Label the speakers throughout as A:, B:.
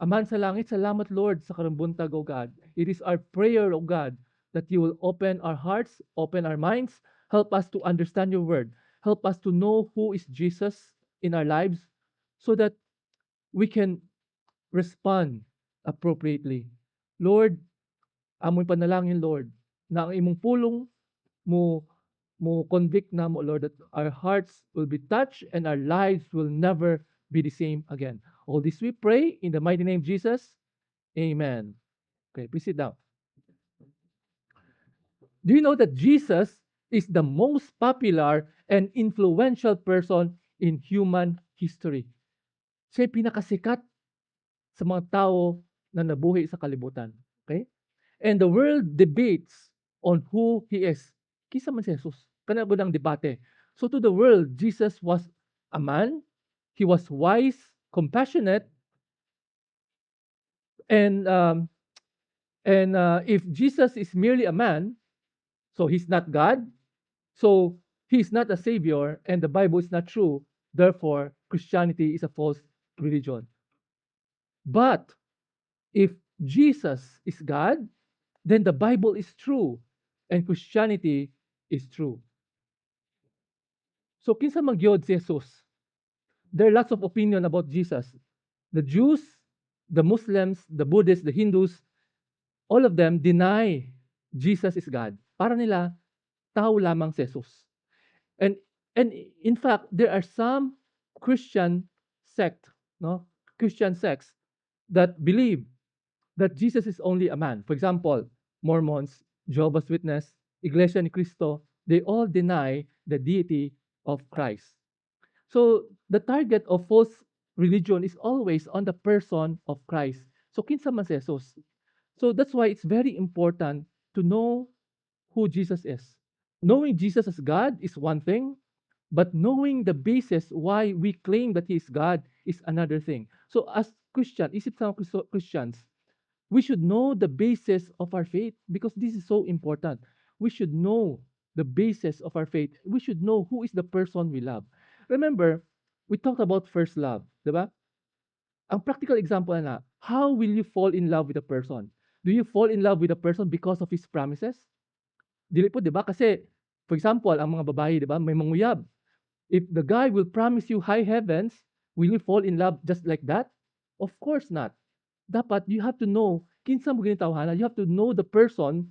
A: Aman sa langit, salamat Lord sa karumbuntag, O God. It is our prayer, O God, that you will open our hearts, open our minds, help us to understand your word, help us to know who is Jesus in our lives so that we can respond appropriately. Lord, amoy panalangin, Lord, na ang imong pulong mo mo convict na mo, Lord, that our hearts will be touched and our lives will never be the same again. All this we pray in the mighty name of Jesus. Amen. Okay, please sit down. Do you know that Jesus is the most popular and influential person in human history? Siya yung pinakasikat sa mga tao na nabuhay sa kalibutan. Okay? And the world debates on who he is. Kisa man si Jesus. Kana ng debate. So to the world, Jesus was a man. He was wise, compassionate, and if Jesus is merely a man, so he's not God, so he's not a savior, and the Bible is not true. Therefore, Christianity is a false religion. But if Jesus is God, then the Bible is true and Christianity is true. So kinsa magyod si Jesus? There are lots of opinion about Jesus. The Jews, the Muslims, the Buddhists, the Hindus, all of them deny Jesus is God. Para nila tao lamang si Jesus. And and in fact, there are some Christian sect, no? Christian sects that believe that Jesus is only a man. For example, Mormons, Jehovah's Witness, Iglesia ni Cristo, they all deny the deity of Christ. So the target of false religion is always on the person of Christ. So kinsa man si Jesus. So that's why it's very important to know who Jesus is. Knowing Jesus as God is one thing, but knowing the basis why we claim that He is God is another thing. So as Christian, isip sa mga Christians, we should know the basis of our faith because this is so important. We should know the basis of our faith. We should know who is the person we love. Remember, we talked about first love, di ba? Ang practical example na, how will you fall in love with a person? Do you fall in love with a person because of his promises? Dili po, di ba? Kasi, for example, ang mga babae, di ba, may manguyab. If the guy will promise you high heavens, will you fall in love just like that? Of course not. Dapat you have to know, kinsa mo ginitawhana, you have to know the person.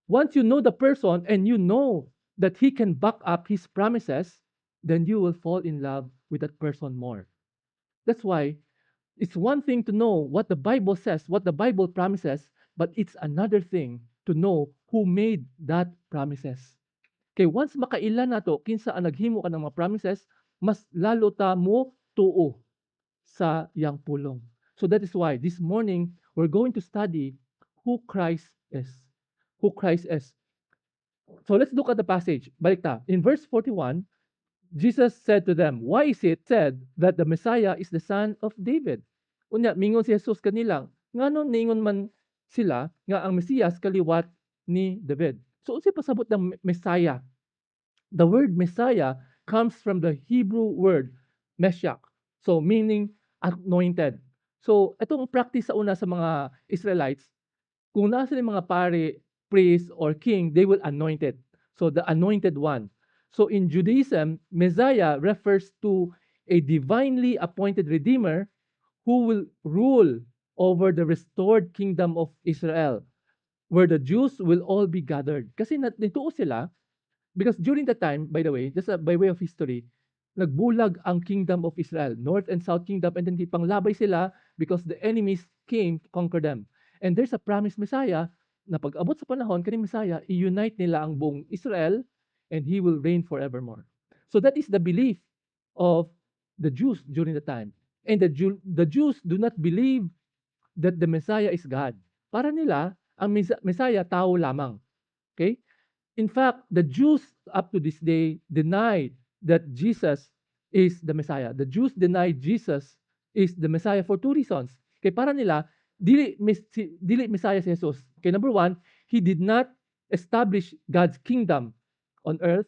A: Once you know the person and you know that he can back up his promises, then you will fall in love with that person more. That's why it's one thing to know what the Bible says, what the Bible promises, but it's another thing to know who made that promises. Kay once makailan nato kinsa ang naghimo ka ng mga promises, mas lalo ta mo tuo sa iyang pulong. So that is why this morning we're going to study who Christ is. Who Christ is. So let's look at the passage. Balik ta. In verse 41, Jesus said to them, "Why is it said that the Messiah is the son of David?" Unya, mingon si Jesus kanilang, nganon ningon man sila nga ang Mesiyas kaliwat ni David. So unsay pasabot ng Messiah? The word Messiah comes from the Hebrew word Meshiach. So meaning anointed. So itong practice sa una sa mga Israelites, kung nasa yung mga pare, priest, or king, they will anoint it. So the anointed one. So in Judaism, Messiah refers to a divinely appointed redeemer who will rule over the restored kingdom of Israel, where the Jews will all be gathered. Kasi nituo sila, because during that time, by the way, just by way of history, nagbulag ang kingdom of Israel, north and south kingdom, and then panglabay sila because the enemies came to conquer them. And there's a promised Messiah na pag-abot sa panahon, kaning Messiah, i-unite nila ang buong Israel and He will reign forevermore. So that is the belief of the Jews during the time. And the Jews do not believe that the Messiah is God. Para nila, ang Messiah, tao lamang. Okay? In fact, the Jews up to this day deny that Jesus is the Messiah. The Jews deny Jesus is the Messiah for two reasons. Kaya para nila, dili Messiah si Jesus. Okay, number one, He did not establish God's kingdom on earth,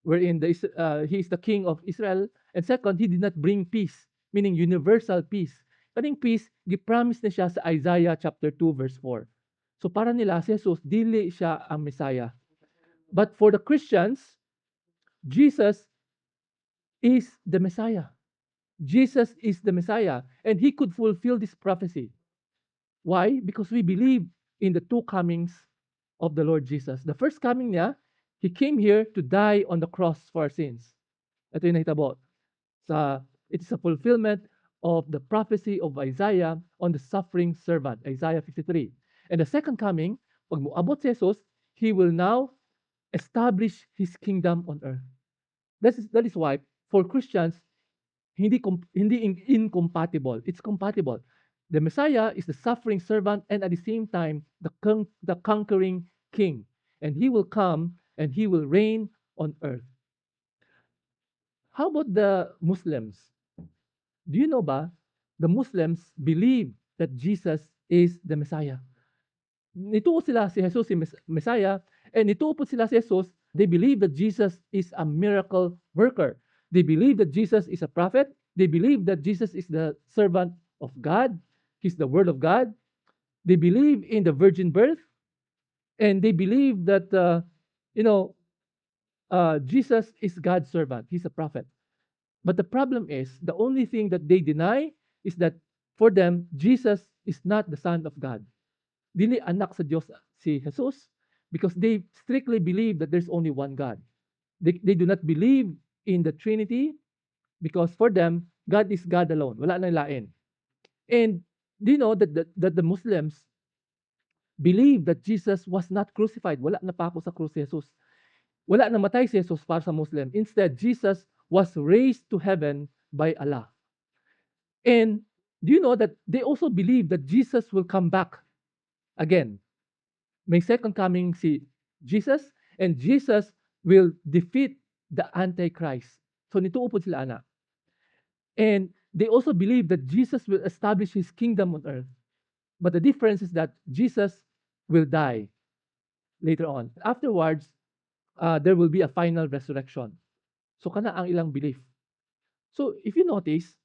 A: wherein He is the King of Israel. And second, He did not bring peace, meaning universal peace. Kaning peace, gi-promise na siya sa Isaiah chapter 2 verse 4. So para nila si Jesus dili siya ang Messiah. But for the Christians, Jesus is the Messiah. Jesus is the Messiah, and he could fulfill this prophecy. Why? Because we believe in the two comings of the Lord Jesus. The first coming niya, he came here to die on the cross for our sins. Ito yung nahitabo. It is a fulfillment of the prophecy of Isaiah on the suffering servant, Isaiah 53. And the second coming, pag moabot si Jesus, he will now establish his kingdom on earth. That is why, for Christians, hindi incompatible. It's compatible. The Messiah is the suffering servant and at the same time the conquering king. And he will come and he will reign on earth. How about the Muslims? Do you know ba? The Muslims believe that Jesus is the Messiah. Nituo sila si Jesus si Messiah, and nituo po sila si Jesus, they believe that Jesus is a miracle worker. They believe that Jesus is a prophet. They believe that Jesus is the servant of God. He's the word of God. They believe in the virgin birth, and they believe that Jesus is God's servant. He's a prophet. But the problem is, the only thing that they deny is that for them, Jesus is not the Son of God. Dili anak sa Diyos si Jesus because they strictly believe that there's only one God. They do not believe in the Trinity because for them, God is God alone. Wala nang lain. And do you know that the Muslims believe that Jesus was not crucified? Wala na pa ako sa krus si Jesus. Wala na matay si Jesus para sa Muslim. Instead, Jesus was raised to heaven by Allah. And do you know that they also believe that Jesus will come back again? May second coming si Jesus, and Jesus will defeat the Antichrist. So nituo po sila ana. And they also believe that Jesus will establish his kingdom on earth. But the difference is that Jesus will die later on. Afterwards, there will be a final resurrection. So kana ang ilang belief. So if you notice,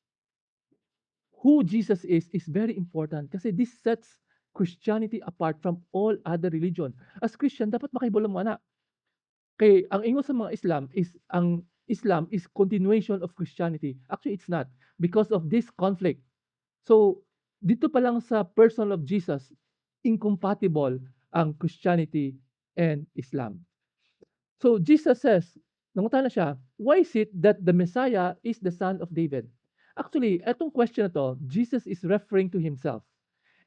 A: who Jesus is very important kasi this sets Christianity apart from all other religion. As Christian, dapat makaibulam mo ana. Kay ang ingon sa mga ang Islam is continuation of Christianity. Actually, it's not because of this conflict. So, dito pa lang sa person of Jesus, incompatible ang Christianity and Islam. So, Jesus says, nangutan na siya, why is it that the Messiah is the son of David? Actually, etong question na to, Jesus is referring to himself.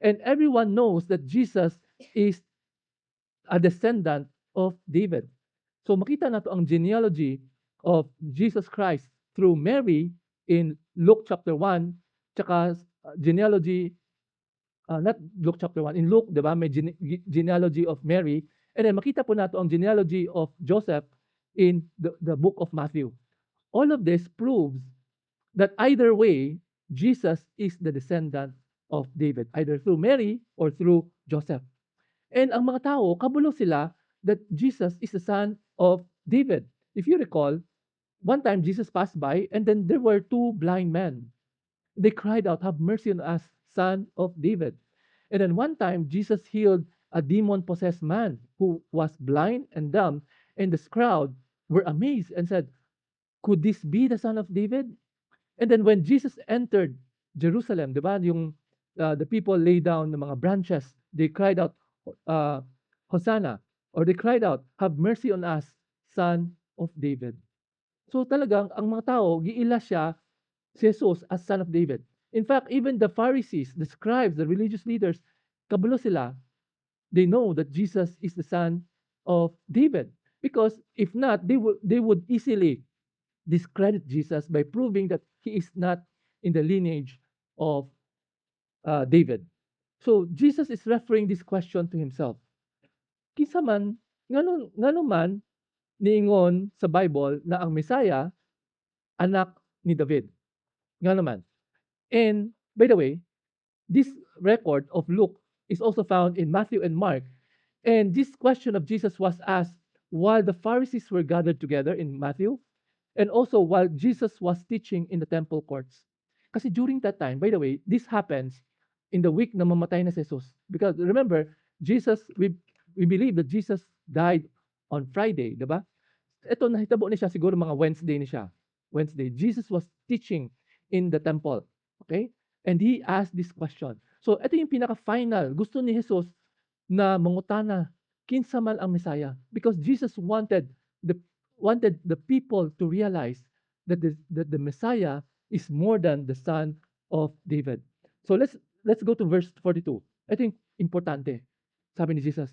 A: And everyone knows that Jesus is a descendant of David. So makita nato ang genealogy of Jesus Christ through Mary in Luke chapter 1, tsaka genealogy, not Luke chapter 1, in Luke, di ba, may genealogy of Mary, and then makita po nato ang genealogy of Joseph in the book of Matthew. All of this proves that either way, Jesus is the descendant of David, either through Mary or through Joseph. And ang mga tao, kabulo sila that Jesus is the son of David. If you recall, one time Jesus passed by and then there were two blind men. They cried out, "Have mercy on us, son of David." And then one time Jesus healed a demon-possessed man who was blind and dumb, and the crowd were amazed and said, "Could this be the son of David?" And then when Jesus entered Jerusalem, di ba, the people lay down the mga branches, they cried out, Hosanna, or they cried out, "Have mercy on us, son of David." So talagang ang mga tao, giila siya si Jesus as son of David. In fact, even the Pharisees, the scribes, the religious leaders, kabulo sila, they know that Jesus is the son of David. Because if not, they would easily discredit Jesus by proving that he is not in the lineage of David. So Jesus is referring this question to himself. Kinsa man ngano man niingon sa Bible na ang Messiah anak ni David. Ngano man. And by the way, this record of Luke is also found in Matthew and Mark. And this question of Jesus was asked while the Pharisees were gathered together in Matthew and also while Jesus was teaching in the temple courts. Kasi during that time, by the way, this happens in the week na mamatay na si Jesus. Because remember, we believe that Jesus died on Friday, di ba? Ito, nahitabo ni siya siguro mga Wednesday ni siya. Wednesday. Jesus was teaching in the temple. Okay? And he asked this question. So, ito yung pinaka-final. Gusto ni Jesus na mangutana, kinsa man ang Messiah. Because Jesus the wanted the people to realize that the Messiah is more than the son of David. So let's go to verse 42. Ito yung importante. Sabi ni Jesus,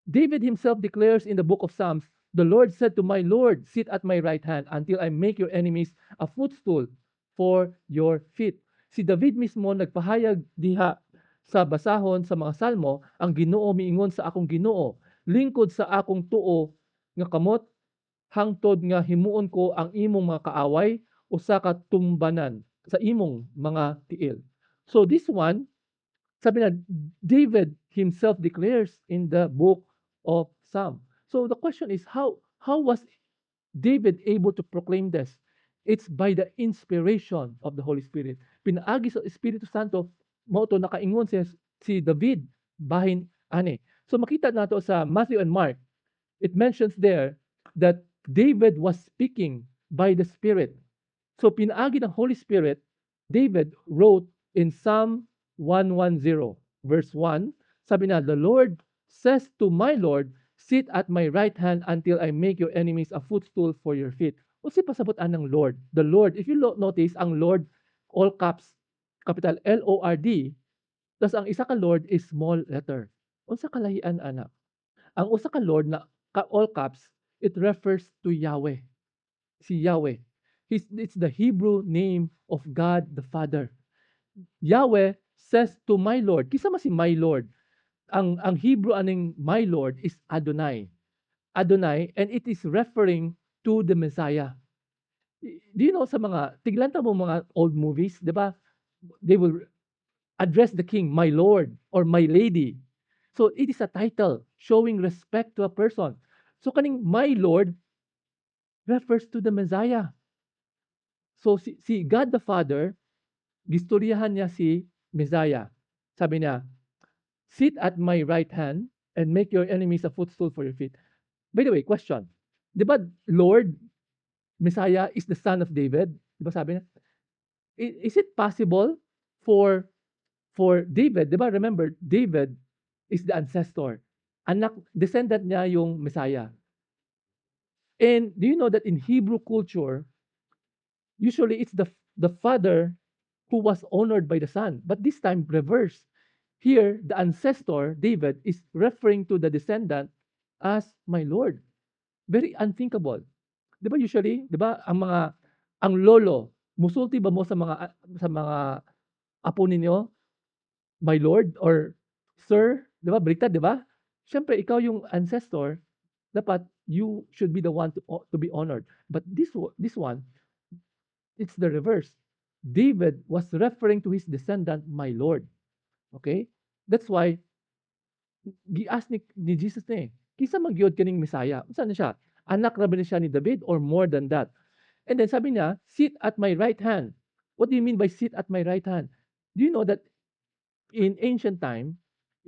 A: David himself declares in the book of Psalms, the Lord said to my Lord, sit at my right hand until I make your enemies a footstool for your feet. Si David mismo nagpahayag diha sa basahon sa mga salmo, ang Ginoo miingon sa akong Ginoo, lingkod sa akong tuo nga kamot, hangtod nga himuon ko ang imong mga kaaway usa ka tumbanan sa imong mga tiil. So this one, sabi na, David himself declares in the book of Psalm. So the question is, how was David able to proclaim this? It's by the inspiration of the Holy Spirit. Pinaagi sa Espiritu Santo, mo to nakaingon si David bahin ani. So makita nato sa Matthew and Mark, it mentions there that David was speaking by the Spirit. So pinaagi ng Holy Spirit, David wrote in Psalm 110, verse 1, sabi na, the Lord says to my Lord, sit at my right hand until I make your enemies a footstool for your feet. O si pasabutan ng Lord. The Lord, if you notice, ang Lord, all caps, capital L-O-R-D, tas ang isa ka Lord is small letter. Unsa kalahian, anak? Ang usa ka Lord na all caps, it refers to Yahweh. Si Yahweh. It's the Hebrew name of God the Father. Yahweh says to my Lord, kisa man si my Lord, ang Hebrew aning my Lord is Adonai. Adonai, and it is referring to the Messiah. Do you know sa mga, tiglanta mo mga old movies, di ba? They will address the king, my Lord, or my lady. So it is a title showing respect to a person. So kaning my Lord refers to the Messiah. So si God the Father, gistoryahan niya si Messiah. Sabi niya, sit at my right hand and make your enemies a footstool for your feet. By the way, question. Di ba Lord, Messiah is the son of David? Di ba sabi niya? Is it possible for David, di ba remember, David is the ancestor. Anak, descendant niya yung Messiah. And do you know that in Hebrew culture, usually it's the father who was honored by the son. But this time, reverse. Here, the ancestor, David, is referring to the descendant as my Lord. Very unthinkable. Di ba usually, di ba, ang lolo, musulti ba mo sa mga apo ninyo, my Lord or Sir, di ba, baliktad, di ba? Siyempre, ikaw yung ancestor, dapat you should be the one to be honored. But this one, it's the reverse. David was referring to his descendant, my Lord. Okay? That's why, gi-ask ni Jesus na kisa magyod kaning Messiah. Saan na siya? Anak na ba siya ni David or more than that? And then sabi niya, sit at my right hand. What do you mean by sit at my right hand? Do you know that in ancient time,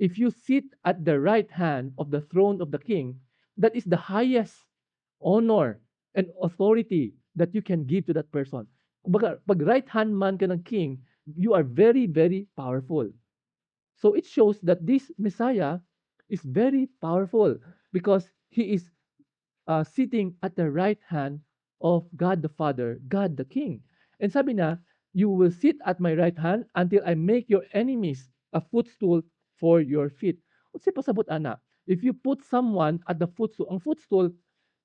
A: if you sit at the right hand of the throne of the king, that is the highest honor and authority that you can give to that person. Kumbaga, pag right hand man ka ng king, you are very, very powerful. So it shows that this Messiah is very powerful because he is sitting at the right hand of God the Father, God the King. And sabi na, you will sit at my right hand until I make your enemies a footstool for your feet. Kasi pasabot ana, if you put someone at the footstool, ang footstool,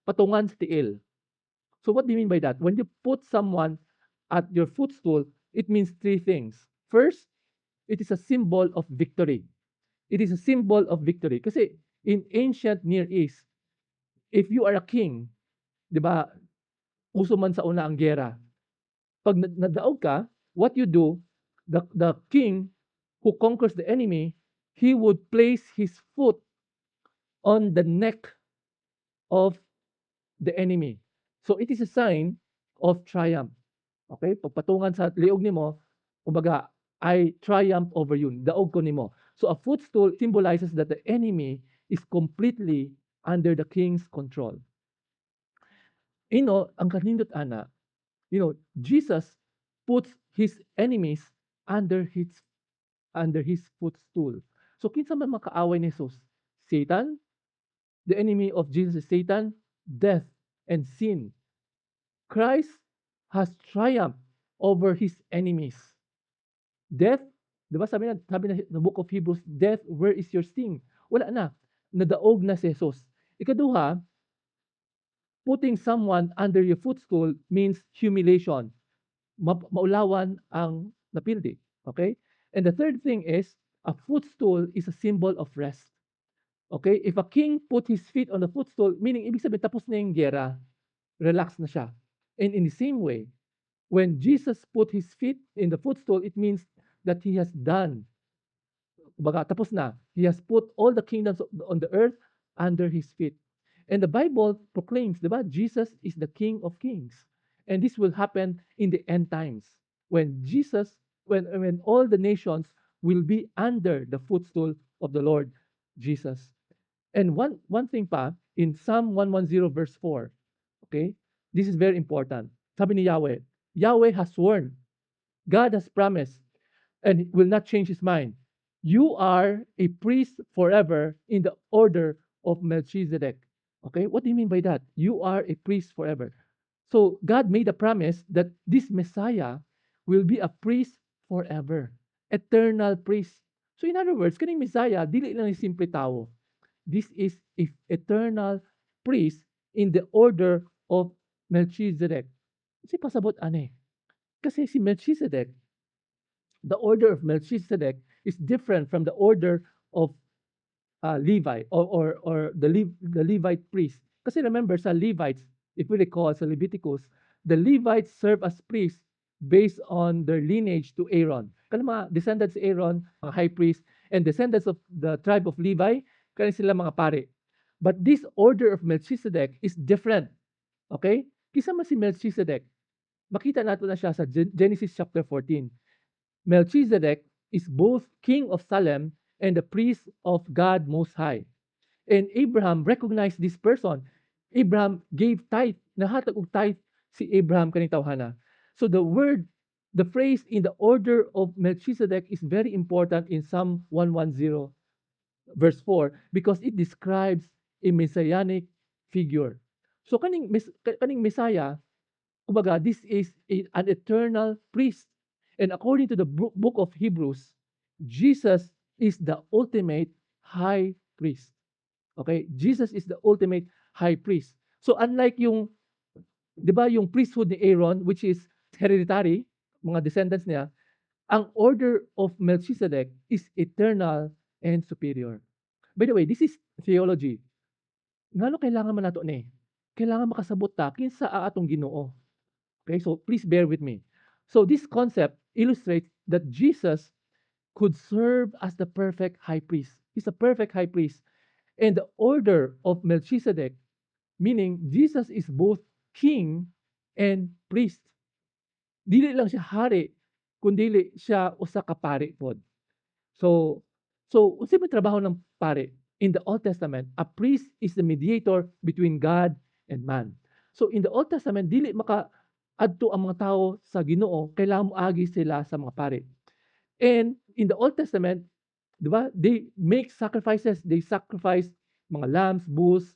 A: patungan sa tiil. So what do you mean by that? When you put someone at your footstool, it means three things. First, it is a symbol of victory. It is a symbol of victory. Kasi in ancient Near East, if you are a king, di ba, uso man sa una ang gera. Pag nadaog ka, what you do, the king who conquers the enemy, he would place his foot on the neck of the enemy. So it is a sign of triumph. Okay? Pagpatungan sa liog nimo, Kumbaga, I triumph over you. Daog ko nimo. So a footstool symbolizes that the enemy is completely under the king's control. Ang kanindot ana, Jesus puts his enemies under his footstool. So kinsa man makaaway ni Jesus? Satan, the enemy of Jesus is Satan, death, and sin. Christ has triumphed over his enemies. Death, di ba sabi na the book of Hebrews, death, where is your sting? Wala na. Nadaog na si Jesus. Ikaduha, putting someone under your footstool means humiliation. Maulawan ang napildi. Okay? And the third thing is, a footstool is a symbol of rest. Okay? If a king put his feet on the footstool, meaning ibig sabihin tapos na yung gera, relax na siya. And in the same way, when Jesus put his feet in the footstool, it means that he has done. Baga, tapos na. He has put all the kingdoms on the earth under his feet. And the Bible proclaims, diba, Jesus is the King of Kings. And this will happen in the end times. When all the nations will be under the footstool of the Lord Jesus. And one thing pa, in Psalm 110 verse 4, okay, this is very important. Sabi ni Yahweh, Yahweh has sworn, God has promised, and will not change his mind. You are a priest forever in the order of Melchizedek. Okay, what do you mean by that? You are a priest forever. So God made a promise that this Messiah will be a priest forever. Eternal priest. So in other words, kaning Messiah, dili lang ni simple tao. This is a eternal priest in the order of Melchizedek. Kasi pasabot ane. Kasi si Melchizedek, the order of Melchizedek is different from the order of Levi or the Levite priest. Kasi remember sa Levites, if we recall sa Leviticus, the Levites serve as priests based on their lineage to Aaron. Kana mga descendants of Aaron, mga high priest, and descendants of the tribe of Levi, kana sila mga pare. But this order of Melchizedek is different. Okay? Kisa man si Melchizedek, makita nato na siya sa Genesis chapter 14. Melchizedek is both king of Salem and the priest of God Most High. And Abraham recognized this person. Abraham gave tithe. Nahatag og tithe si Abraham kaning tawhana. So the phrase in the order of Melchizedek is very important in Psalm 110 verse 4 because it describes a messianic figure. So kaning Messiah, kumbaga, this is an eternal priest. And according to the book of Hebrews, Jesus is the ultimate high priest. Okay? Jesus is the ultimate high priest. So unlike yung, di ba, yung priesthood ni Aaron, which is hereditary, mga descendants niya, ang order of Melchizedek is eternal and superior. By the way, this is theology. Ngano kailangan man nato ni? Kailangan makasabot ta kinsa atong Ginoo. Okay, so please bear with me. So this concept illustrates that Jesus could serve as the perfect high priest. He's a perfect high priest. And the order of Melchizedek, meaning Jesus is both king and priest. Dili lang siya hari, kundi siya usa ka pari pod. So unsa may trabaho ng pari? In the Old Testament, a priest is the mediator between God and man. So in the Old Testament, dili adto ang mga tao sa Ginoo, kailangan moagi sila sa mga pari. And in the Old Testament, di ba, they make sacrifices. They sacrifice mga lambs, bulls.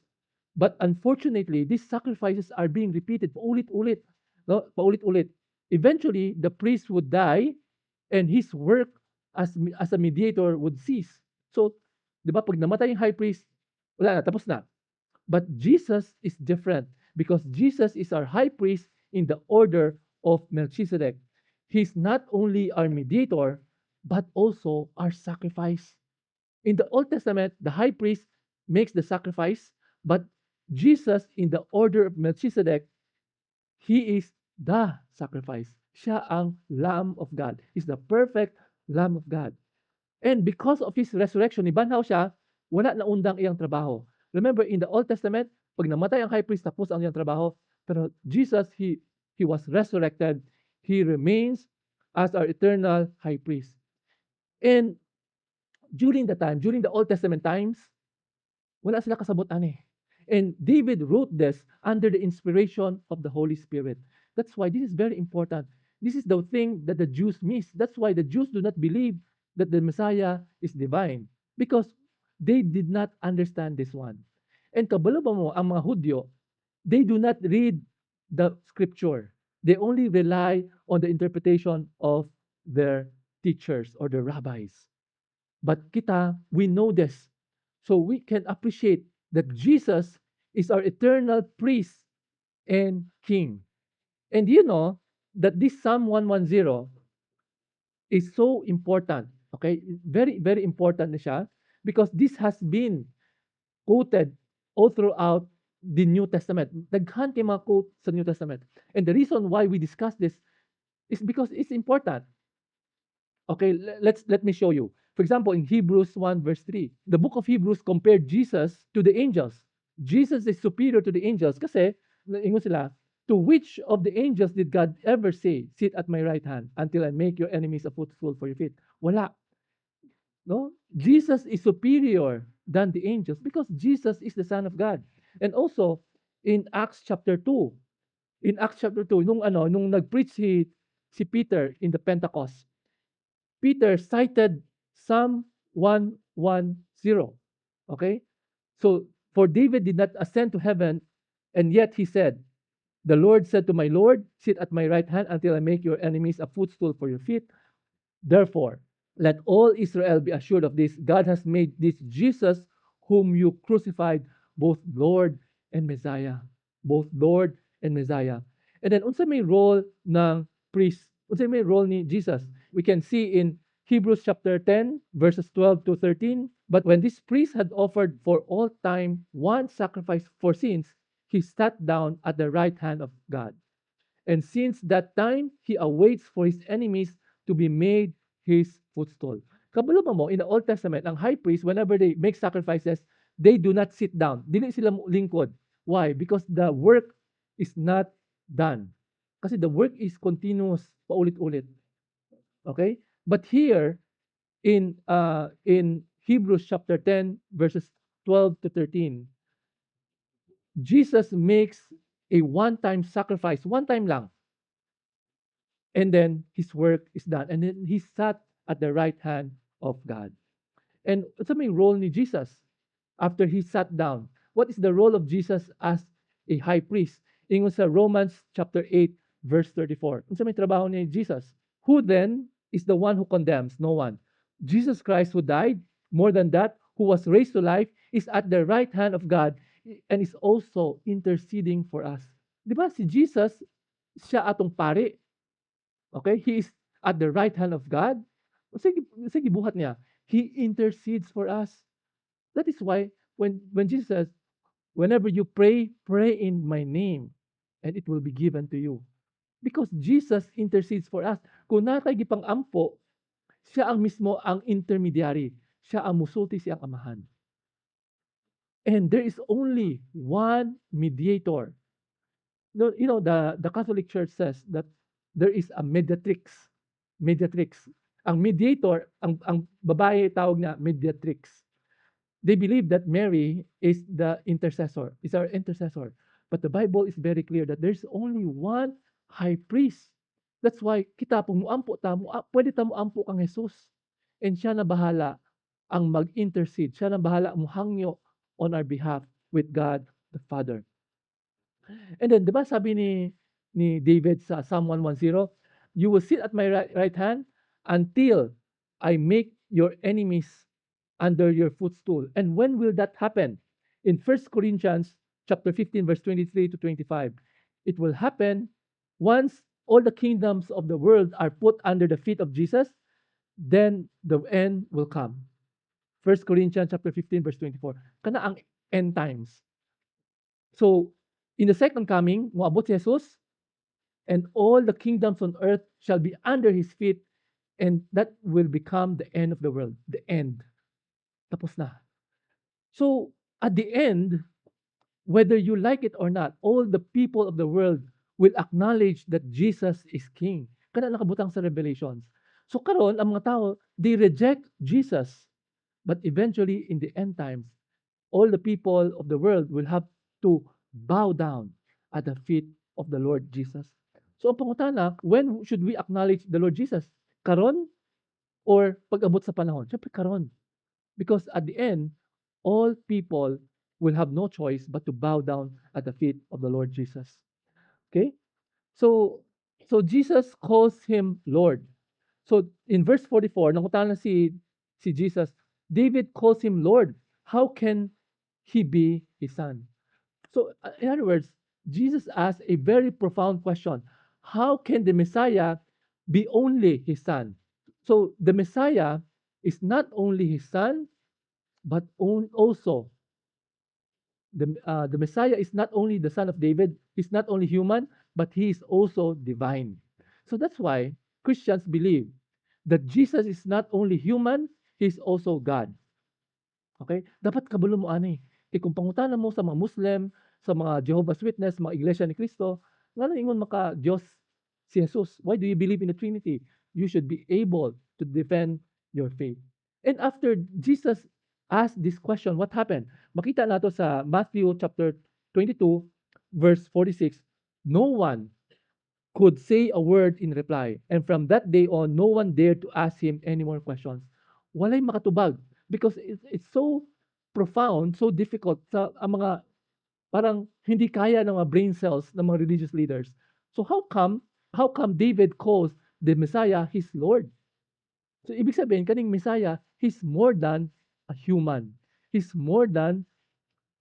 A: But unfortunately, these sacrifices are being repeated paulit-ulit. No? Paulit-ulit. Eventually, the priest would die and his work as a mediator would cease. So, di ba, pag namatay yung high priest, wala na, tapos na. But Jesus is different because Jesus is our high priest in the order of Melchizedek. He's not only our mediator, but also our sacrifice. In the Old Testament, the high priest makes the sacrifice, but Jesus, in the order of Melchizedek, he is the sacrifice. Siya ang Lamb of God. He's the perfect Lamb of God. And because of his resurrection, ibanhaw siya, wala na undang iyang trabaho. Remember, in the Old Testament, pag namatay ang high priest, tapos ang iyang trabaho. Pero Jesus, he was resurrected. He remains as our eternal high priest. And during the Old Testament times, wala sila kasabutan eh. And David wrote this under the inspiration of the Holy Spirit. That's why this is very important. This is the thing that the Jews miss. That's why the Jews do not believe that the Messiah is divine because they did not understand this one. And kabalo pa mo, ang mga Hudyo, they do not read the scripture. They only rely on the interpretation of their teachers or the rabbis. But kita, we know this. So we can appreciate that Jesus is our eternal priest and king. And you know that this Psalm 110 is so important. Okay? Very, very important na siya because this has been quoted all throughout the New Testament. Daghan kay mga quote sa New Testament. And the reason why we discuss this is because it's important. Okay, let me show you. For example, in Hebrews 1 verse 3, the book of Hebrews compared Jesus to the angels. Jesus is superior to the angels kasi, ingon sila, to which of the angels did God ever say, sit at my right hand until I make your enemies a footstool for your feet? Wala. No? Jesus is superior than the angels because Jesus is the Son of God. And also, in Acts chapter 2, nung nag-preach si Peter in the Pentecost, Peter cited Psalm 110. Okay? So, for David did not ascend to heaven, and yet he said, the Lord said to my Lord, sit at my right hand until I make your enemies a footstool for your feet. Therefore, let all Israel be assured of this. God has made this Jesus, whom you crucified, both Lord and Messiah. Both Lord and Messiah. And then, unsa may role ng priest? Unsa may role ni Jesus? We can see in Hebrews chapter 10, verses 12 to 13. But when this priest had offered for all time one sacrifice for sins, he sat down at the right hand of God. And since that time, he awaits for his enemies to be made his footstool. Kabalo pa mo, in the Old Testament, ang high priest, whenever they make sacrifices, they do not sit down. Dili sila lingkod. Why? Because the work is not done. Kasi the work is continuous, paulit-ulit. Okay? But here, in Hebrews chapter 10, verses 12 to 13, Jesus makes a one-time sacrifice, one time lang. And then his work is done. And then he sat at the right hand of God. And what's the role ni Jesus after he sat down? What is the role of Jesus as a high priest? Ingon sa Romans chapter 8, verse 34. Unsa may trabaho ni Jesus? Who then is the one who condemns? No one. Jesus Christ who died, more than that, who was raised to life, is at the right hand of God and is also interceding for us. Di ba si Jesus, siya atong pari. Okay? He is at the right hand of God. Sige buhat niya. He intercedes for us. That is why when Jesus says, whenever you pray, pray in my name, and it will be given to you. Because Jesus intercedes for us. Kung natay gipang ampo, siya ang mismo ang intermediary. Siya ang musulti siyang amahan. And there is only one mediator. You know, the Catholic Church says that there is a mediatrix. Mediatrix. Ang mediator, ang babae tawag na mediatrix. They believe that Mary is the intercessor, is our intercessor. But the Bible is very clear that there's only one high priest. That's why kita pong muampo ta, pwede ta muampo kang Jesus. And siya na bahala ang mag-intercede. Siya na bahala muhangyo on our behalf with God the Father. And then, di ba sabi ni David sa Psalm 110, you will sit at my right hand until I make your enemies under your footstool. And when will that happen? In 1 Corinthians chapter 15, verse 23 to 25. It will happen once all the kingdoms of the world are put under the feet of Jesus, then the end will come. 1 Corinthians chapter 15, verse 24. Kana ang end times. So, in the second coming, moabot si Jesus, and all the kingdoms on earth shall be under his feet, and that will become the end of the world. The end. Tapos na. So, at the end, whether you like it or not, all the people of the world will acknowledge that Jesus is King. kana nakabutang sa Revelations. So karon ang mga tao, they reject Jesus. But eventually, in the end times, all the people of the world will have to bow down at the feet of the Lord Jesus. So ang pangutana, when should we acknowledge the Lord Jesus? Karon or pag-abot sa panahon? Siyempre karon. Because at the end, all people will have no choice but to bow down at the feet of the Lord Jesus. Okay? So so Jesus calls him Lord. So in verse 44, nakutana si Jesus, David calls him Lord. How can he be his son? So in other words, Jesus asked a very profound question. How can the Messiah be only his son? So the Messiah is not only his son, but also the Messiah is not only the son of David, he's not only human, but he is also divine. So that's why Christians believe that Jesus is not only human, he's also God. Okay? Dapat kabalo mo ani. Kung pangutana mo sa mga Muslim, sa mga Jehovah's Witness, mga Iglesia ni Cristo, nga na ingon maka Diyos si Jesus. Why do you believe in the Trinity? You should be able to defend your faith. And after Jesus asked this question, what happened? Makita nato sa Matthew chapter 22, verse 46, no one could say a word in reply. And from that day on, no one dared to ask him any more questions. Walay makatubag because it's so profound, so difficult sa ang mga parang hindi kaya ng mga brain cells ng mga religious leaders. So how come David calls the Messiah his Lord? So ibig sabihin kaning Messiah, he's more than a human. He's more than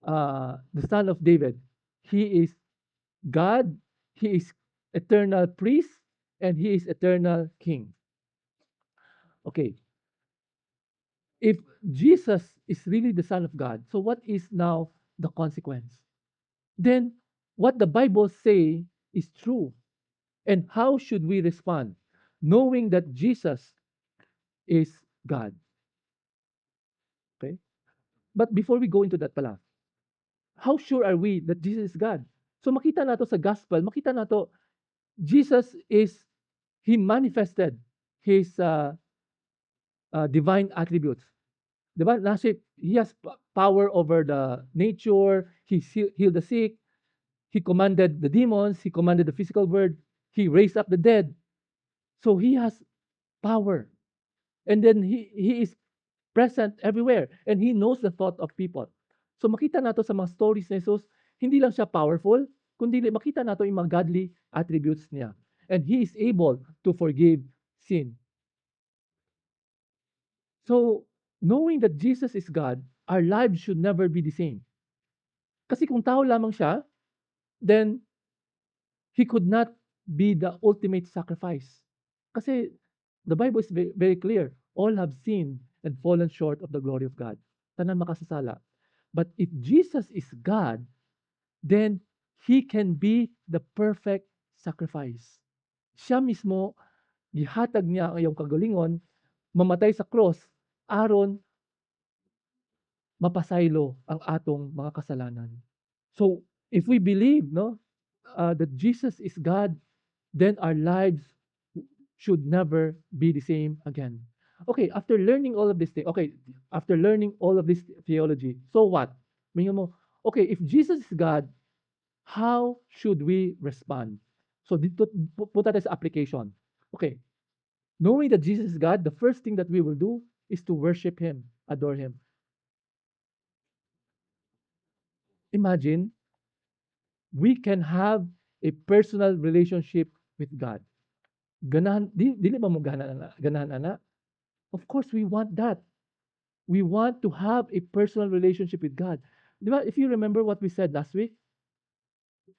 A: the son of David. He is God, he is eternal priest, and he is eternal king. Okay, if Jesus is really the Son of God, so what is now the consequence? Then what the Bible say is true. And how should we respond? Knowing that Jesus is God. Okay? But before we go into that pala, how sure are we that Jesus is God? So makita nato sa gospel, makita nato Jesus is, he manifested his divine attributes. Diba? He has power over the nature, he healed the sick, he commanded the demons, he commanded the physical world, he raised up the dead. So he has power. And then he is present everywhere and he knows the thought of people. So makita nato sa mga stories ni Jesus, hindi lang siya powerful, kundi makita nato yung mga godly attributes niya. And he is able to forgive sin. So, knowing that Jesus is God, our lives should never be the same. Kasi kung tao lamang siya, then he could not be the ultimate sacrifice. Kasi the Bible is very, very clear. All have sinned and fallen short of the glory of God. Tanan makasasala. But if Jesus is God, then he can be the perfect sacrifice. Siya mismo, gihatag niya ang iyong kagalingon, mamatay sa cross, aron mapasaylo ang atong mga kasalanan. So, if we believe that Jesus is God, then our lives should never be the same again. Okay, after learning all of this thing, okay, after learning all of this theology, so what? Mingan mo, okay, if Jesus is God, how should we respond? So, dito, punta tayo sa application. Okay, knowing that Jesus is God, the first thing that we will do is to worship Him, adore Him. Imagine, we can have a personal relationship with God. Ganahan, dili ba mo ganahan ana? Of course, we want that. We want to have a personal relationship with God. Di ba? If you remember what we said last week,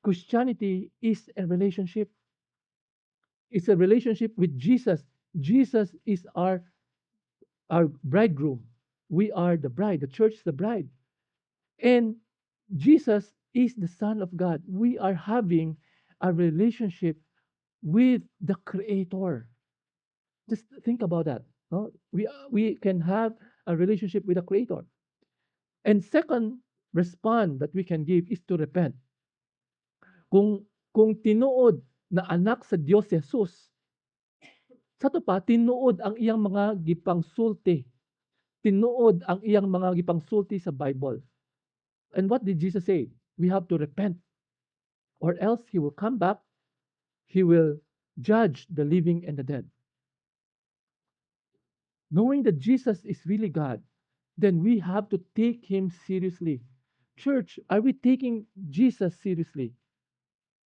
A: Christianity is a relationship. It's a relationship with Jesus. Jesus is our bridegroom. We are the bride. The church is the bride. And Jesus is the Son of God. We are having a relationship with the Creator. Just think about that. No? We can have a relationship with the Creator. And second response that we can give is to repent. Kung tinuod na anak sa Diyos si Jesus, Sa to pa, tinuod ang iyang mga gipangsulti. Tinuod ang iyang mga gipangsulti sa Bible. And what did Jesus say? We have to repent, or else he will come back, he will judge the living and the dead. Knowing that Jesus is really God, then we have to take him seriously. Church, are we taking Jesus seriously?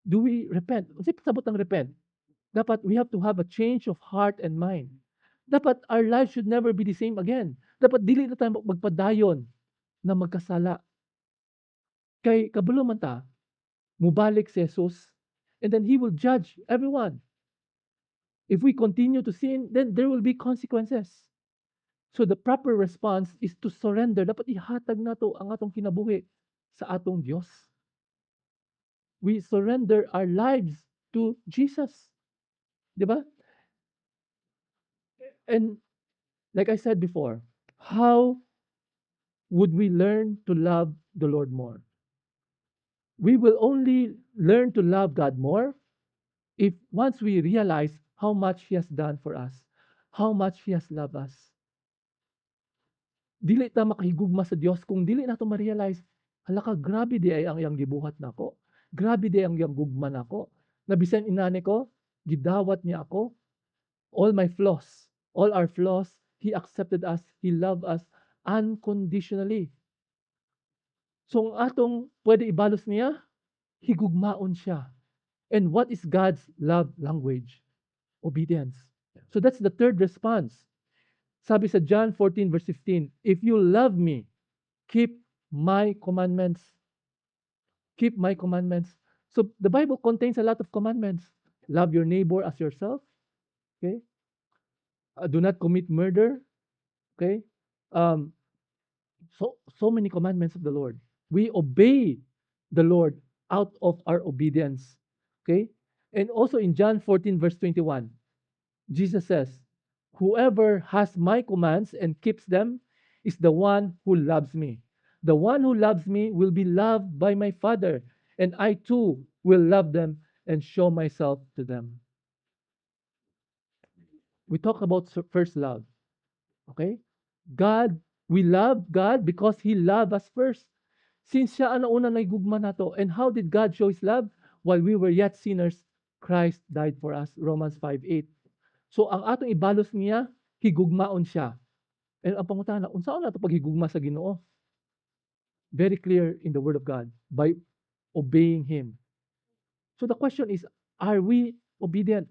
A: Do we repent? Kasi pasabot ng repent. Dapat we have to have a change of heart and mind. Dapat our life should never be the same again. Dapat dili na tayo magpadayon na magkasala. Kay kabalo man ta, mubalik si Jesus, and then he will judge everyone. If we continue to sin, then there will be consequences. So the proper response is to surrender. Dapat ihatag nato ang atong kinabuhi sa atong Dios. We surrender our lives to Jesus. Di ba? And like I said before, how would we learn to love the Lord more? We will only learn to love God more if once we realize how much He has done for us, how much He has loved us. Dili ta makahigugma sa Dios kung dili nato ma-realize, hala ka, grabe di ay ang iyang gibuhat nako. Grabe di ang iyang gugma nako. Na bisan inani ko, gidawat niya ako. All my flaws, all our flaws, He accepted us, He loved us unconditionally. So ang atong pwede ibalos niya, higugmaon siya. And what is God's love language? Obedience. So that's the third response. Sabi sa John 14 verse 15, if you love me, keep my commandments. Keep my commandments. So the Bible contains a lot of commandments. Love your neighbor as yourself. Okay? Do not commit murder. Okay? So many commandments of the Lord. We obey the Lord out of our obedience. Okay? And also in John 14 verse 21, Jesus says, whoever has my commands and keeps them is the one who loves me. The one who loves me will be loved by my Father, and I too will love them and show myself to them. We talk about first love. Okay? God, we love God because He loved us first. Since siya ang nauna naigugma nato. And how did God show His love? While we were yet sinners, Christ died for us. Romans 5:8. So ang atong ibalos niya, higugmaon siya. And ang pangutana, unsaon nato paghigugma sa Ginoo? Very clear in the Word of God, by obeying Him. So the question is, are we obedient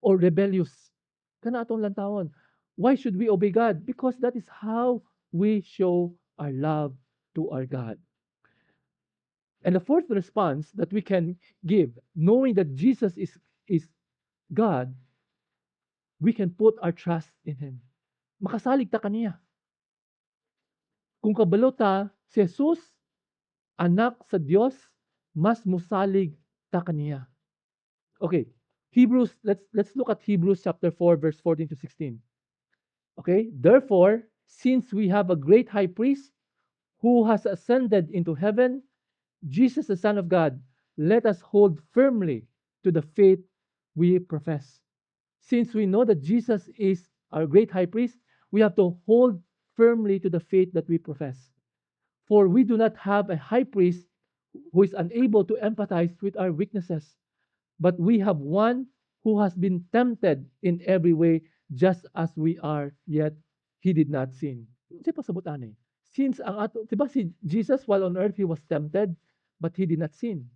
A: or rebellious? Kana atong lantawon. Why should we obey God? Because that is how we show our love to our God. And the fourth response that we can give, knowing that Jesus is God, we can put our trust in Him. Makasalig ta kaniya. Kung kabalo ta, si Jesus, anak sa Dios, mas musalig ta kaniya. Okay, Hebrews, let's look at Hebrews chapter 4 verse 14 to 16. Okay, therefore, since we have a great high priest who has ascended into heaven, Jesus the Son of God, let us hold firmly to the faith we profess. Since we know that Jesus is our great high priest, we have to hold firmly to the faith that we profess. For we do not have a high priest who is unable to empathize with our weaknesses, but we have one who has been tempted in every way just as we are, yet he did not sin. Kasi pasabot ani. Since ang ato, diba si Jesus while on earth, he was tempted, but he did not sin.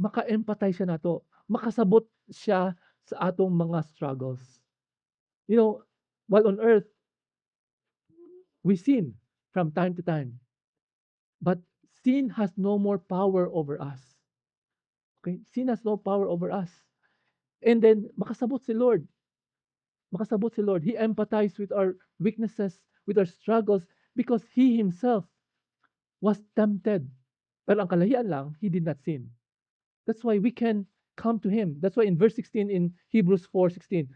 A: Maka-empathize siya nato. Makasabot siya sa atong mga struggles. You know, while on earth, we sin from time to time. But sin has no more power over us. Okay? Sin has no power over us. And then, makasabot si Lord. Makasabot si Lord. He empathized with our weaknesses, with our struggles, because He Himself was tempted. Pero ang kalahian lang, He did not sin. That's why we can come to Him. That's why in verse 16 in Hebrews 4:16,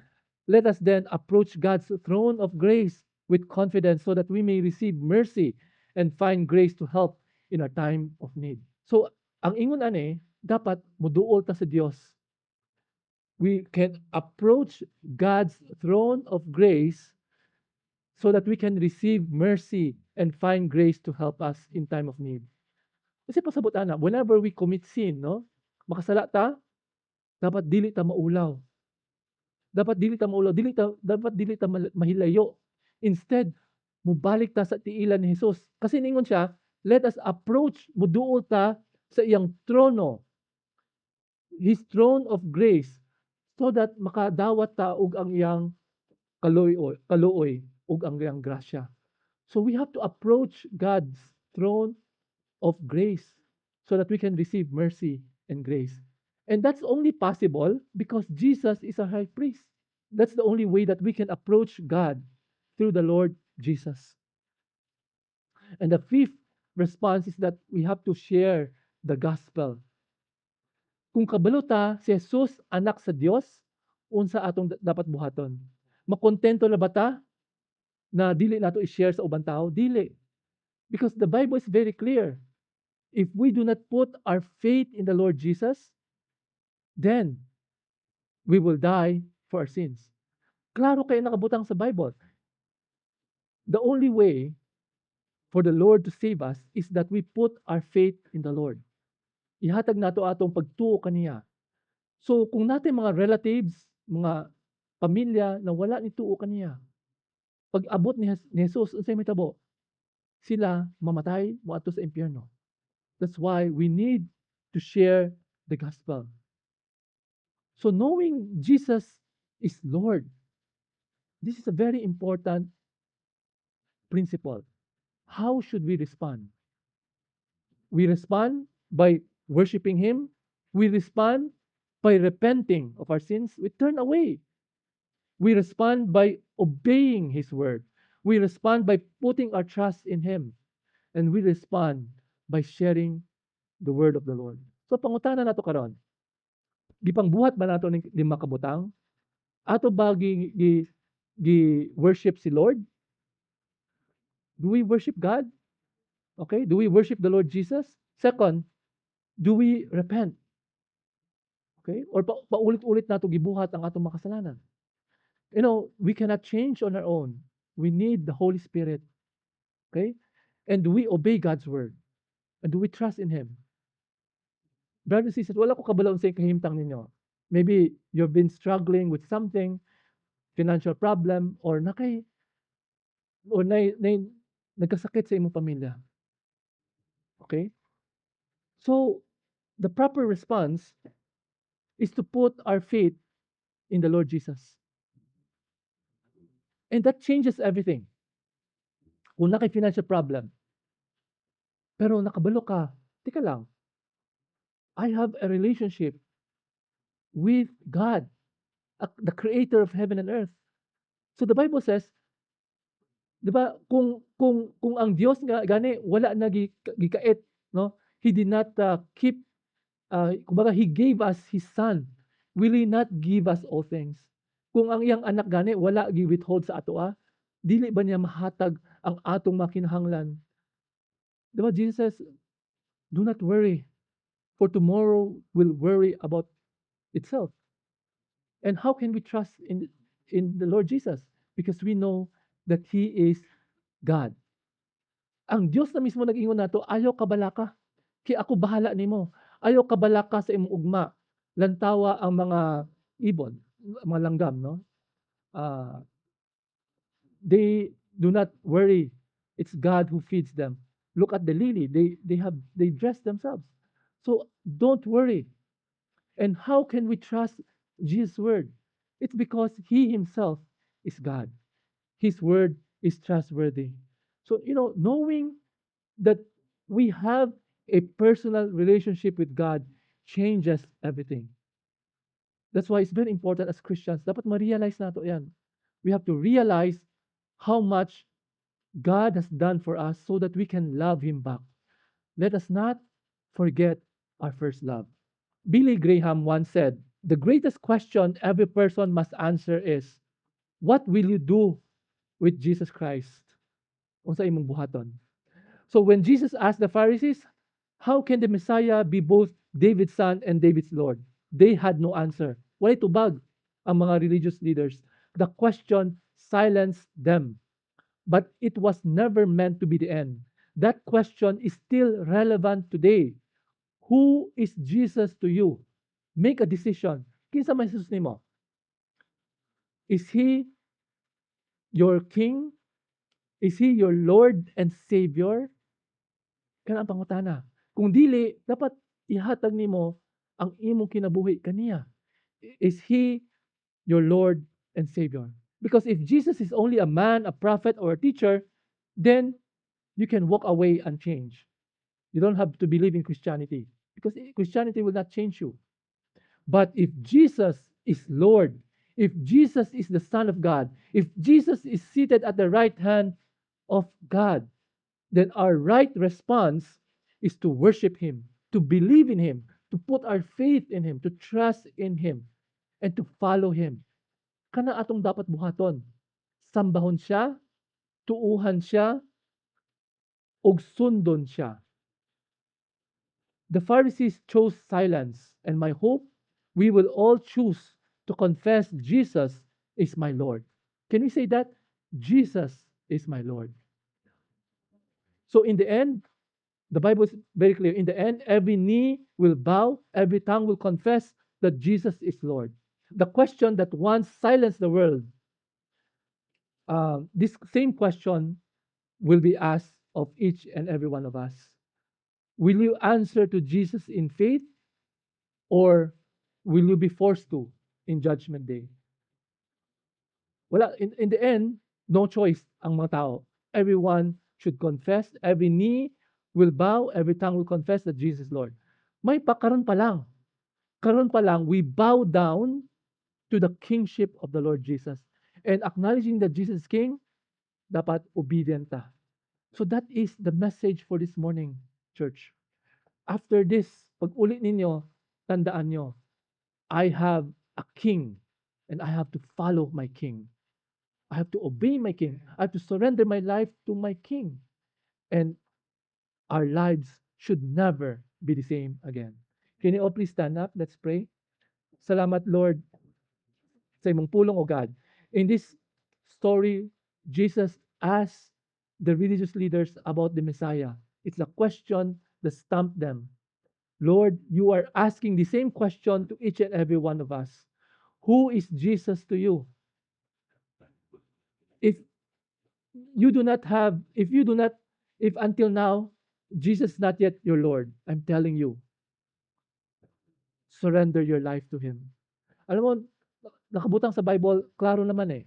A: let us then approach God's throne of grace with confidence so that we may receive mercy and find grace to help in our time of need. So, ang ingon ani, dapat muduol ta sa Dios. We can approach God's throne of grace so that we can receive mercy and find grace to help us in time of need. Kasi pasabot ana, whenever we commit sin, no? Makasala ta, dapat dili ta maulaw. Dapat dili ta mahilayo. Instead, mubalik ta sa tiilan ni Jesus. Kasi ningon siya, let us approach, muduol ta sa iyang trono, His throne of grace, so that makadawat ta og ang iyang kaluoy ug ang iyang grasya. So we have to approach God's throne of grace so that we can receive mercy and grace. And that's only possible because Jesus is our high priest. That's the only way that we can approach God through the Lord Jesus. And the fifth response is that we have to share the gospel. Kung kabalo ta si Jesus anak sa Dios, unsa atong dapat buhaton? Makontento na ba ta na dili nato i-share sa ubang tao? Dili. Because the Bible is very clear. If we do not put our faith in the Lord Jesus, then we will die for our sins. Klaro kayo nakabutang sa Bible. The only way for the Lord to save us is that we put our faith in the Lord. Ihatag nato atong pagtuo kaniya. So kung natin mga relatives, mga pamilya na wala ni tuo kaniya, pag abot ni Jesus unsay mitabo, sila mamatay moadto sa impyerno. That's why we need to share the gospel. So knowing Jesus is Lord, this is a very important principle. How should we respond? We respond by worshiping Him. We respond by repenting of our sins. We turn away. We respond by obeying His word. We respond by putting our trust in Him. And we respond by sharing the word of the Lord. So pangutana nato karon, gipangbuhat ba nato ning lima ka butang? Ato ba gi worship si Lord? Do we worship God? Okay? Do we worship the Lord Jesus? Second, do we repent? Okay? Or paulit-ulit nato gibuhat ang atong makasalanan? You know, we cannot change on our own. We need the Holy Spirit. Okay? And do we obey God's word? And do we trust in Him? Brothers and sisters, wala ko kabalaon sa kahimtang ninyo. Maybe you've been struggling with something, financial problem, or nagkasakit sa imong pamilya. Okay? So, the proper response is to put our faith in the Lord Jesus. And that changes everything. Kung na financial problem, pero nakabalo ka, tika lang, I have a relationship with God, the creator of heaven and earth. So the Bible says, di ba, kung ang Diyos nga gani wala na gikait, no? He did not keep kumbaga He gave us His Son. Will He not give us all things? Kung ang iyang anak gani wala gi-withhold sa ato, dili ba niya mahatag ang atong makinahanglan? Di ba, Jesus says, do not worry, for tomorrow will worry about itself. And how can we trust in the Lord Jesus? Because we know that He is God. Ang Diyos na mismo nag-ingon nato, ayaw kabalaka. Kaya ako bahala nimo. Ayaw kabalaka sa imong ugma. Lantawa ang mga ibon, mga langgam, no? They do not worry. It's God who feeds them. Look at the lily. They dress themselves. So don't worry. And how can we trust Jesus' word? It's because He Himself is God. His word is trustworthy. So, knowing that we have a personal relationship with God changes everything. That's why it's very important as Christians. Dapat ma-realize nato yan. We have to realize how much God has done for us so that we can love Him back. Let us not forget our first love. Billy Graham once said, the greatest question every person must answer is, what will you do with Jesus Christ? Unsa imong buhaton? So when Jesus asked the Pharisees, how can the Messiah be both David's son and David's Lord? They had no answer. Walay tubag ang mga religious leaders. The question silenced them, but it was never meant to be the end. That question is still relevant today. Who is Jesus to you? Make a decision. Kinsa man Jesus nimo? Is he your king? Is he your Lord and Savior? Kana ang pangutana. Kung dili, dapat ihatag nimo ang imong kinabuhi kaniya. Is he your Lord and Savior? Because if Jesus is only a man, a prophet, or a teacher, then you can walk away and change. You don't have to believe in Christianity because Christianity will not change you. But if Jesus is Lord, if Jesus is the Son of God, if Jesus is seated at the right hand of God, then our right response is to worship Him, to believe in Him, to put our faith in Him, to trust in Him, and to follow Him. Kana atong dapat buhaton. Sambahon siya, tuuhan siya, ug sundon siya. The Pharisees chose silence, and my hope we will all choose to confess Jesus is my Lord. Can we say that? Jesus is my Lord. So in the end, the Bible is very clear. In the end, every knee will bow, every tongue will confess that Jesus is Lord. The question that once silenced the world, this same question will be asked of each and every one of us. Will you answer to Jesus in faith, or will you be forced to in Judgment Day? Wala, in the end, no choice ang mga tao. Everyone should confess, every knee will bow, every tongue will confess that Jesus is Lord. May pakaron pa lang. Karon pa lang, we bow down to the kingship of the Lord Jesus. And acknowledging that Jesus is King, dapat obedient ta. So that is the message for this morning, church. After this, pag ulit ninyo, tandaan nyo, I have a king and I have to follow my king. I have to obey my king. I have to surrender my life to my king. And our lives should never be the same again. Can you all please stand up? Let's pray. Salamat, Lord, sa imong pulong, O God. In this story, Jesus asked the religious leaders about the Messiah. It's a question that stumped them. Lord, you are asking the same question to each and every one of us. Who is Jesus to you? If you do not have, if you do not, if until now, Jesus is not yet your Lord, I'm telling you, surrender your life to Him. Alam mo, nakabutang sa Bible, klaro naman eh.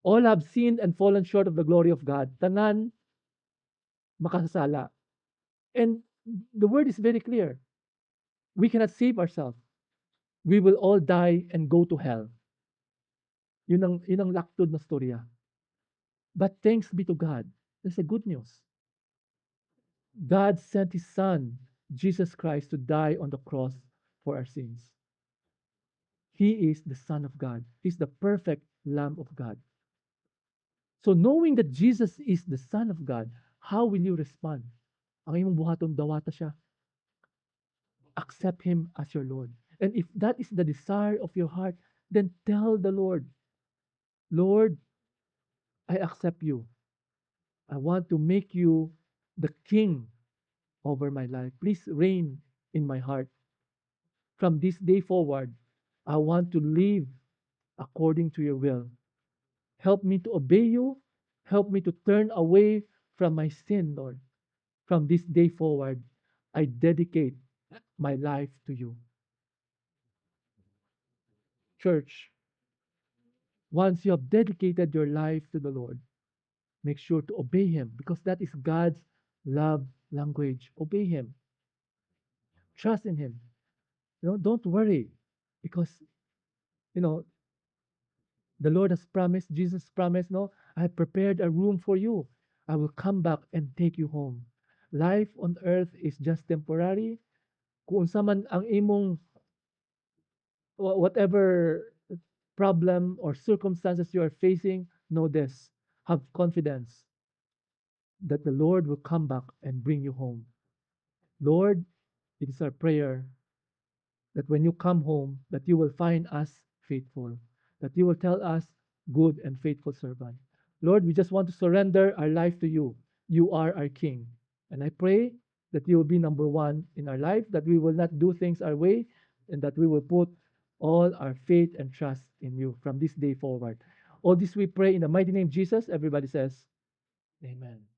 A: All have sinned and fallen short of the glory of God. Tanan, makasasala. And the word is very clear. We cannot save ourselves. We will all die and go to hell. Yun ang laktod na storya. But thanks be to God. That's the good news. God sent His Son, Jesus Christ, to die on the cross for our sins. He is the Son of God. He's the perfect Lamb of God. So knowing that Jesus is the Son of God, how will you respond? Ang imong buhaton, dawata siya. Accept Him as your Lord. And if that is the desire of your heart, then tell the Lord, Lord, I accept you. I want to make you the King over my life. Please reign in my heart. From this day forward, I want to live according to your will. Help me to obey you. Help me to turn away from my sin, Lord. From this day forward, I dedicate my life to you. Church, once you have dedicated your life to the Lord, make sure to obey Him because that is God's love language. Obey Him. Trust in Him. Don't worry because, you know, the Lord has promised, Jesus promised, no, I have prepared a room for you. I will come back and take you home. Life on earth is just temporary. Kung sa man ang imong whatever problem or circumstances you are facing, know this. Have confidence that the Lord will come back and bring you home. Lord, it is our prayer that when you come home, that you will find us faithful, that you will tell us, good and faithful servant. Lord, we just want to surrender our life to you. You are our King. And I pray that you will be number one in our life, that we will not do things our way, and that we will put all our faith and trust in you from this day forward. All this we pray in the mighty name of Jesus. Everybody says, Amen.